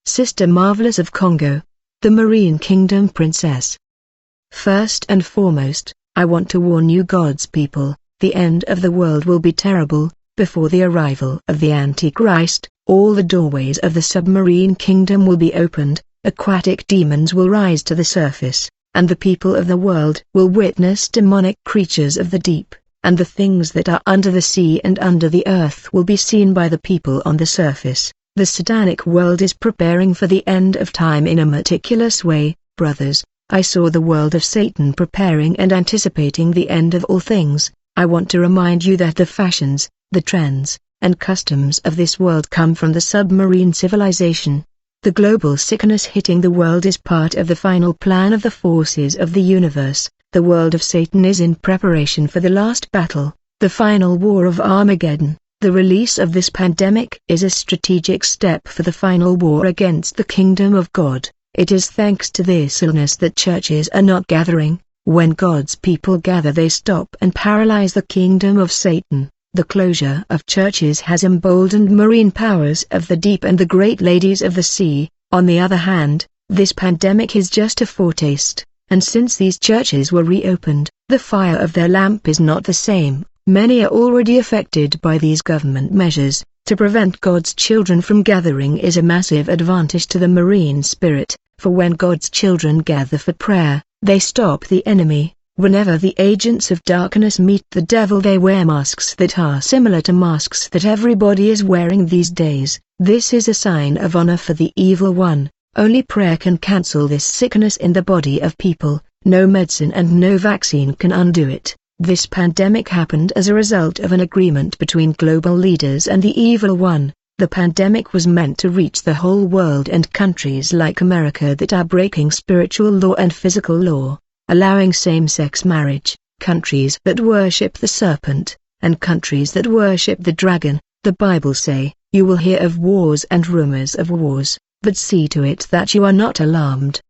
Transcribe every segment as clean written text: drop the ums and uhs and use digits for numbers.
Sister Marvelous of Congo, the Marine Kingdom Princess. First and foremost, I want to warn you God's people, the end of the world will be terrible. Before the arrival of the Antichrist, all the doorways of the submarine kingdom will be opened, aquatic demons will rise to the surface, and the people of the world will witness demonic creatures of the deep, and the things that are under the sea and under the earth will be seen by the people on the surface. The satanic world is preparing for the end of time in a meticulous way, brothers. I saw the world of Satan preparing and anticipating the end of all things. I want to remind you that the fashions, the trends, and customs of this world come from the submarine civilization. The global sickness hitting the world is part of the final plan of the forces of the universe. The world of Satan is in preparation for the last battle, the final war of Armageddon. The release of this pandemic is a strategic step for the final war against the kingdom of God. It is thanks to this illness that churches are not gathering. When God's people gather they stop and paralyze the kingdom of Satan. The closure of churches has emboldened marine powers of the deep and the great ladies of the sea. On the other hand, this pandemic is just a foretaste, and since these churches were reopened, the fire of their lamp is not the same. Many are already affected by these government measures. To prevent God's children from gathering is a massive advantage to the marine spirit, for when God's children gather for prayer, they stop the enemy. Whenever the agents of darkness meet the devil they wear masks that are similar to masks that everybody is wearing these days. This is a sign of honor for the evil one. Only prayer can cancel this sickness in the body of people. No medicine and no vaccine can undo it. This pandemic happened as a result of an agreement between global leaders and the evil one. The pandemic was meant to reach the whole world and countries like America that are breaking spiritual law and physical law, allowing same-sex marriage, countries that worship the serpent, and countries that worship the dragon. The Bible say, "You will hear of wars and rumors of wars, but see to it that you are not alarmed."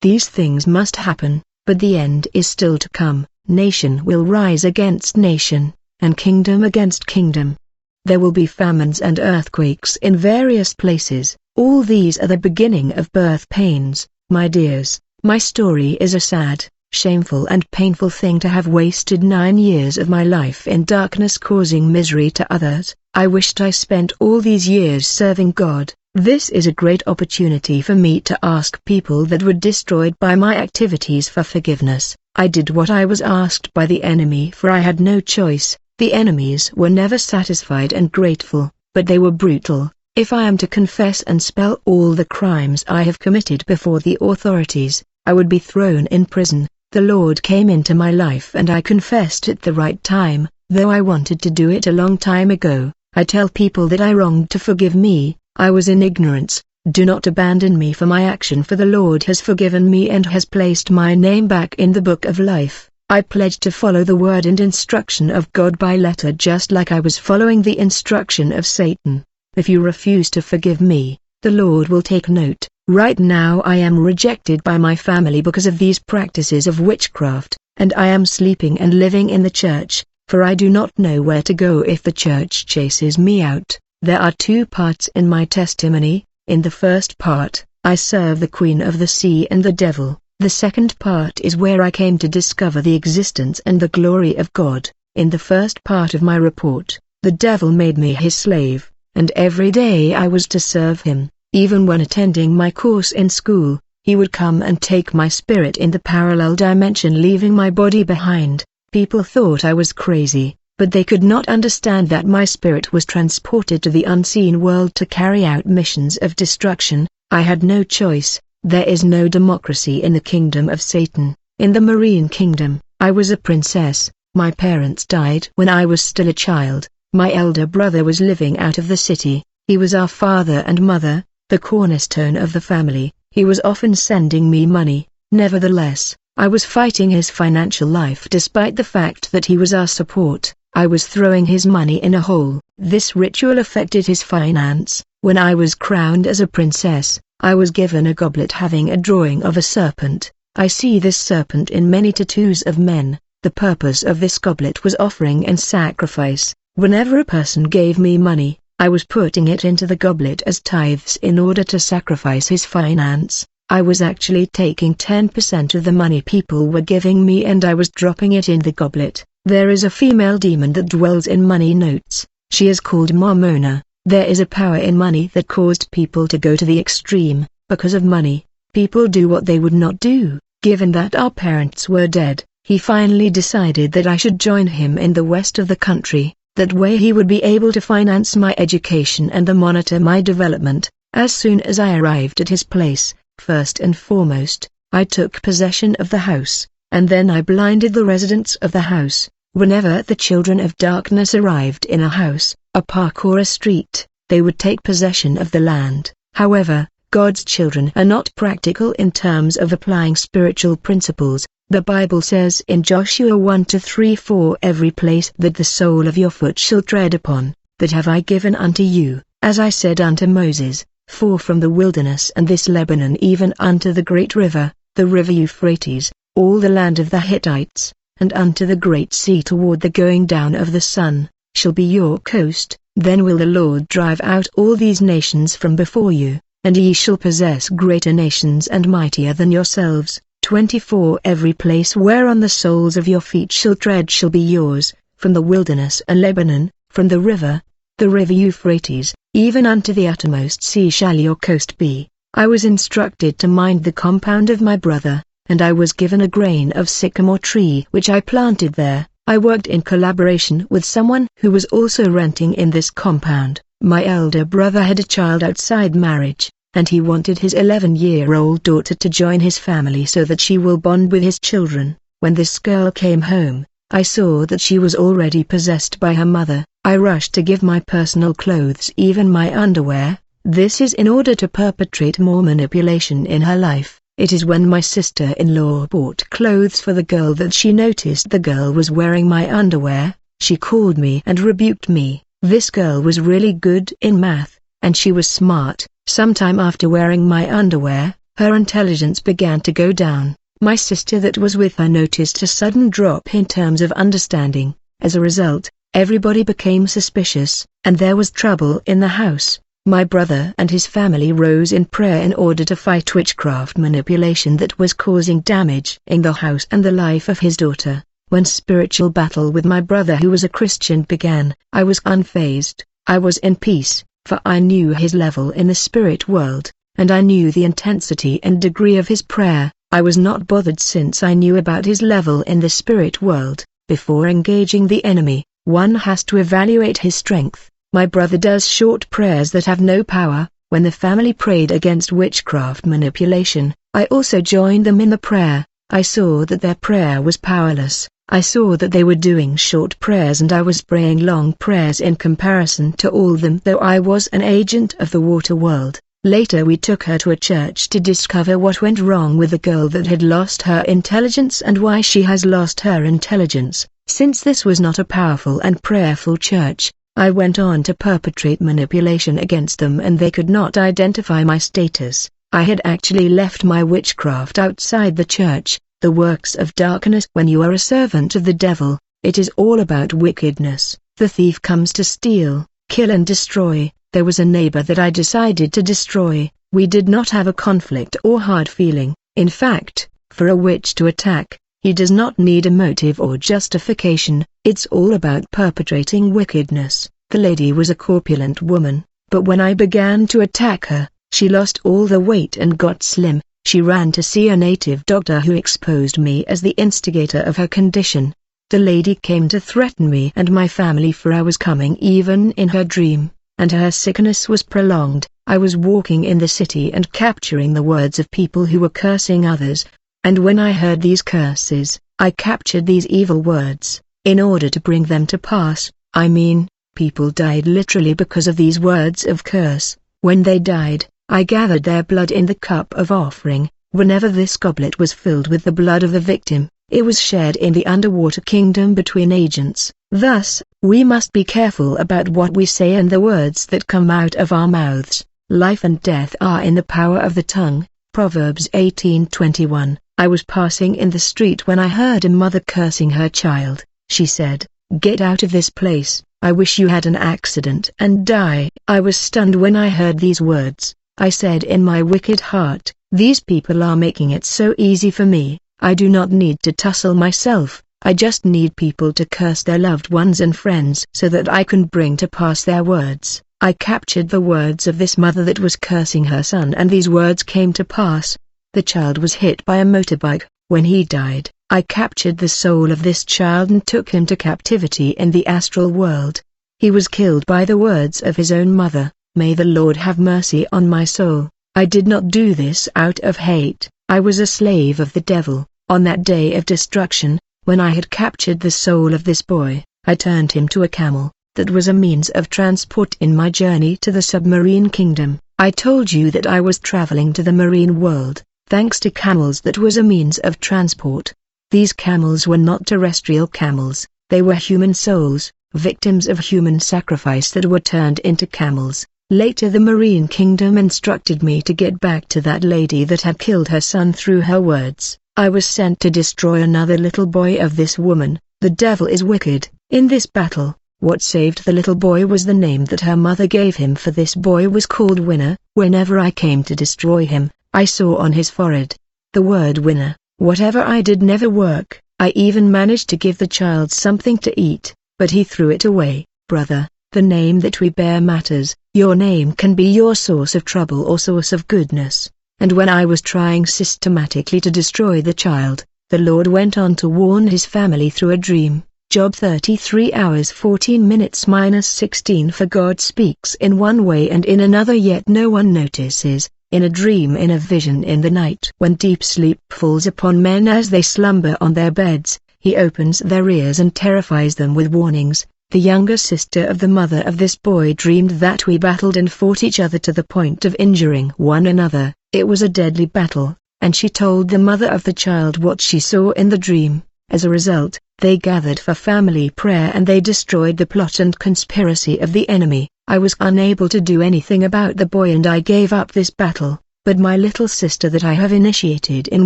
These things must happen, but the end is still to come. Nation will rise against nation, and kingdom against kingdom. There will be famines and earthquakes in various places. All these are the beginning of birth pains. My dears, my story is a sad, shameful and painful thing to have wasted 9 years of my life in darkness causing misery to others. I wished I spent all these years serving God. This is a great opportunity for me to ask people that were destroyed by my activities for forgiveness. I did what I was asked by the enemy, for I had no choice. The enemies were never satisfied and grateful, but they were brutal. If I am to confess and spell all the crimes I have committed before the authorities, I would be thrown in prison. The Lord came into my life and I confessed at the right time, though I wanted to do it a long time ago. I tell people that I wronged to forgive me. I was in ignorance. Do not abandon me for my action, for the Lord has forgiven me and has placed my name back in the book of life. I pledge to follow the word and instruction of God by letter, just like I was following the instruction of Satan. If you refuse to forgive me, the Lord will take note. Right now I am rejected by my family because of these practices of witchcraft, and I am sleeping and living in the church, for I do not know where to go if the church chases me out. There are 2 parts in my testimony. In the first part, I serve the Queen of the Sea and the devil. The second part is where I came to discover the existence and the glory of God. In the first part of my report, the devil made me his slave, and every day I was to serve him. Even when attending my course in school, he would come and take my spirit in the parallel dimension, leaving my body behind. People thought I was crazy, but they could not understand that my spirit was transported to the unseen world to carry out missions of destruction. I had no choice. There is no democracy in the kingdom of Satan. In the marine kingdom, I was a princess. My parents died when I was still a child. My elder brother was living out of the city. He was our father and mother, the cornerstone of the family. He was often sending me money. Nevertheless, I was fighting his financial life despite the fact that he was our support. I was throwing his money in a hole. This ritual affected his finance. When I was crowned as a princess, I was given a goblet having a drawing of a serpent. I see this serpent in many tattoos of men. The purpose of this goblet was offering and sacrifice. Whenever a person gave me money, I was putting it into the goblet as tithes in order to sacrifice his finance. I was actually taking 10% of the money people were giving me and I was dropping it in the goblet. There is a female demon that dwells in money notes. She is called Marmona. There is a power in money that caused people to go to the extreme. Because of money, people do what they would not do. Given that our parents were dead, he finally decided that I should join him in the west of the country. That way he would be able to finance my education and monitor my development. As soon as I arrived at his place, first and foremost, I took possession of the house, and then I blinded the residents of the house. Whenever the children of darkness arrived in a house, a park or a street, they would take possession of the land. However, God's children are not practical in terms of applying spiritual principles. The Bible says in Joshua 1-3, "For every place that the sole of your foot shall tread upon, that have I given unto you, as I said unto Moses, for from the wilderness and this Lebanon even unto the great river, the river Euphrates, all the land of the Hittites, and unto the great sea toward the going down of the sun, shall be your coast. Then will the Lord drive out all these nations from before you, and ye shall possess greater nations and mightier than yourselves." 24 Every place whereon the soles of your feet shall tread shall be yours, from the wilderness and Lebanon, from the river Euphrates, even unto the uttermost sea shall your coast be. I was instructed to mind the compound of my brother, and I was given a grain of sycamore tree which I planted there. I worked in collaboration with someone who was also renting in this compound. My elder brother had a child outside marriage, and he wanted his 11-year-old daughter to join his family so that she will bond with his children. When this girl came home, I saw that she was already possessed by her mother. I rushed to give my personal clothes, even my underwear. This is in order to perpetrate more manipulation in her life. It is when my sister-in-law bought clothes for the girl that she noticed the girl was wearing my underwear. She called me and rebuked me. This girl was really good in math, and she was smart. Sometime after wearing my underwear, her intelligence began to go down. My sister that was with her noticed a sudden drop in terms of understanding. As a result, everybody became suspicious, and there was trouble in the house. My brother and his family rose in prayer in order to fight witchcraft manipulation that was causing damage in the house and the life of his daughter. When spiritual battle with my brother who was a Christian began, I was unfazed. I was in peace, for I knew his level in the spirit world, and I knew the intensity and degree of his prayer. I was not bothered since I knew about his level in the spirit world. Before engaging the enemy, one has to evaluate his strength. My brother does short prayers that have no power. When the family prayed against witchcraft manipulation, I also joined them in the prayer. I saw that their prayer was powerless. I saw that they were doing short prayers and I was praying long prayers in comparison to all of them, though I was an agent of the water world. Later we took her to a church to discover what went wrong with the girl that had lost her intelligence and why she has lost her intelligence. Since this was not a powerful and prayerful church, I went on to perpetrate manipulation against them and they could not identify my status. I had actually left my witchcraft outside the church. The works of darkness. When you are a servant of the devil, it is all about wickedness. The thief comes to steal, kill and destroy. There was a neighbor that I decided to destroy. We did not have a conflict or hard feeling. In fact, for a witch to attack, he does not need a motive or justification. It's all about perpetrating wickedness. The lady was a corpulent woman, but when I began to attack her, she lost all the weight and got slim. She ran to see a native doctor who exposed me as the instigator of her condition. The lady came to threaten me and my family, for I was coming even in her dream, and her sickness was prolonged. I was walking in the city and capturing the words of people who were cursing others, and when I heard these curses, I captured these evil words, in order to bring them to pass. I mean, people died literally because of these words of curse. When they died, I gathered their blood in the cup of offering. Whenever this goblet was filled with the blood of the victim, it was shared in the underwater kingdom between agents. Thus, we must be careful about what we say and the words that come out of our mouths. Life and death are in the power of the tongue. Proverbs 18:21. I was passing in the street when I heard a mother cursing her child. She said, "Get out of this place, I wish you had an accident and die." I was stunned when I heard these words. I said in my wicked heart, "These people are making it so easy for me. I do not need to tussle myself. I just need people to curse their loved ones and friends so that I can bring to pass their words." I captured the words of this mother that was cursing her son, and these words came to pass. The child was hit by a motorbike. When he died, I captured the soul of this child and took him to captivity in the astral world. He was killed by the words of his own mother. May the Lord have mercy on my soul. I did not do this out of hate. I was a slave of the devil. On that day of destruction, when I had captured the soul of this boy, I turned him to a camel. That was a means of transport in my journey to the submarine kingdom. I told you that I was traveling to the marine world. Thanks to camels, that was a means of transport. These camels were not terrestrial camels, they were human souls, victims of human sacrifice that were turned into camels. Later the marine kingdom instructed me to get back to that lady that had killed her son through her words. I was sent to destroy another little boy of this woman. The devil is wicked. In this battle, what saved the little boy was the name that her mother gave him, for this boy was called Winner. Whenever I came to destroy him, I saw on his forehead the word Winner. Whatever I did never work. I even managed to give the child something to eat, but he threw it away. Brother, the name that we bear matters. Your name can be your source of trouble or source of goodness. And when I was trying systematically to destroy the child, the Lord went on to warn his family through a dream. Job 33 hours 14 minutes -16. For God speaks in one way and in another, yet no one notices. In a dream, in a vision in the night, when deep sleep falls upon men as they slumber on their beds, he opens their ears and terrifies them with warnings. The younger sister of the mother of this boy dreamed that we battled and fought each other to the point of injuring one another. It was a deadly battle, and she told the mother of the child what she saw in the dream. As a result, they gathered for family prayer and they destroyed the plot and conspiracy of the enemy. I was unable to do anything about the boy and I gave up this battle, but my little sister that I have initiated in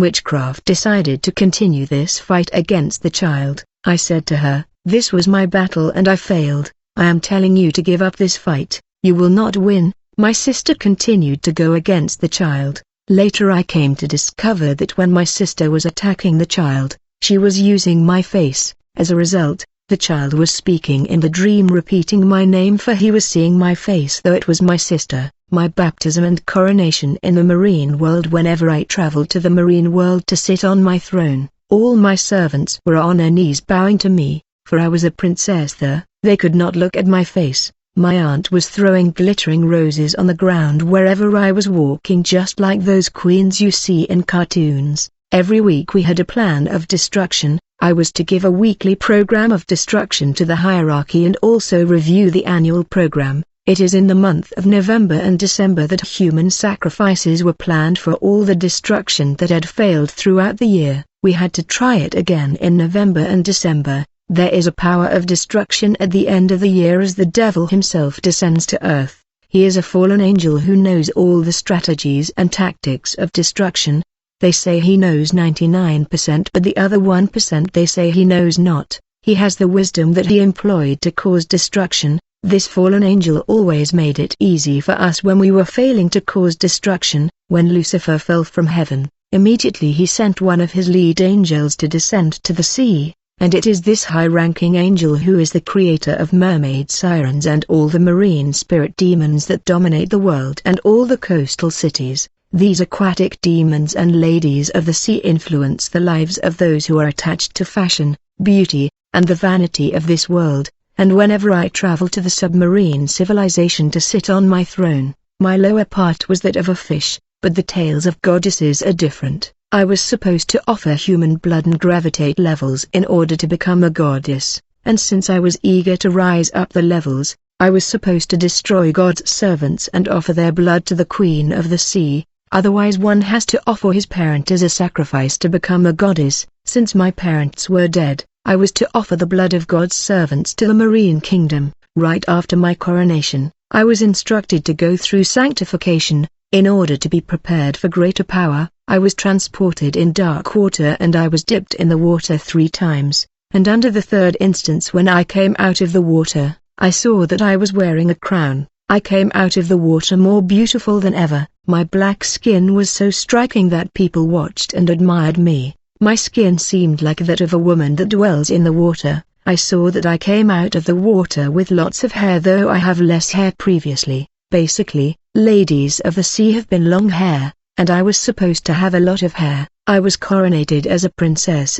witchcraft decided to continue this fight against the child. I said to her, "This was my battle and I failed. I am telling you to give up this fight. You will not win." My sister continued to go against the child. Later I came to discover that when my sister was attacking the child, she was using my face. As a result, the child was speaking in the dream, repeating my name, for he was seeing my face though it was my sister. My baptism and coronation in the marine world. Whenever I traveled to the marine world to sit on my throne, all my servants were on their knees bowing to me, for I was a princess there. They could not look at my face. My aunt was throwing glittering roses on the ground wherever I was walking, just like those queens you see in cartoons. Every week we had a plan of destruction. I was to give a weekly program of destruction to the hierarchy and also review the annual program. It is in the month of November and December that human sacrifices were planned for all the destruction that had failed throughout the year. We had to try it again in November and December. There is a power of destruction at the end of the year as the devil himself descends to earth. He is a fallen angel who knows all the strategies and tactics of destruction. They say he knows 99%, but the other 1% they say he knows not. He has the wisdom that he employed to cause destruction. This fallen angel always made it easy for us when we were failing to cause destruction. When Lucifer fell from heaven, immediately he sent one of his lead angels to descend to the sea. And it is this high-ranking angel who is the creator of mermaid sirens and all the marine spirit demons that dominate the world and all the coastal cities. These aquatic demons and ladies of the sea influence the lives of those who are attached to fashion, beauty, and the vanity of this world. And whenever I travel to the submarine civilization to sit on my throne, my lower part was that of a fish, but the tails of goddesses are different. I was supposed to offer human blood and gravitate levels in order to become a goddess, and since I was eager to rise up the levels, I was supposed to destroy God's servants and offer their blood to the Queen of the Sea. Otherwise one has to offer his parent as a sacrifice to become a goddess. Since my parents were dead, I was to offer the blood of God's servants to the marine kingdom. Right after my coronation, I was instructed to go through sanctification. In order to be prepared for greater power, I was transported in dark water and I was dipped in the water 3 times, and under the third instance when I came out of the water, I saw that I was wearing a crown. I came out of the water more beautiful than ever. My black skin was so striking that people watched and admired me. My skin seemed like that of a woman that dwells in the water. I saw that I came out of the water with lots of hair, though I have less hair previously. Basically, ladies of the sea have been long hair, and I was supposed to have a lot of hair. I was coronated as a princess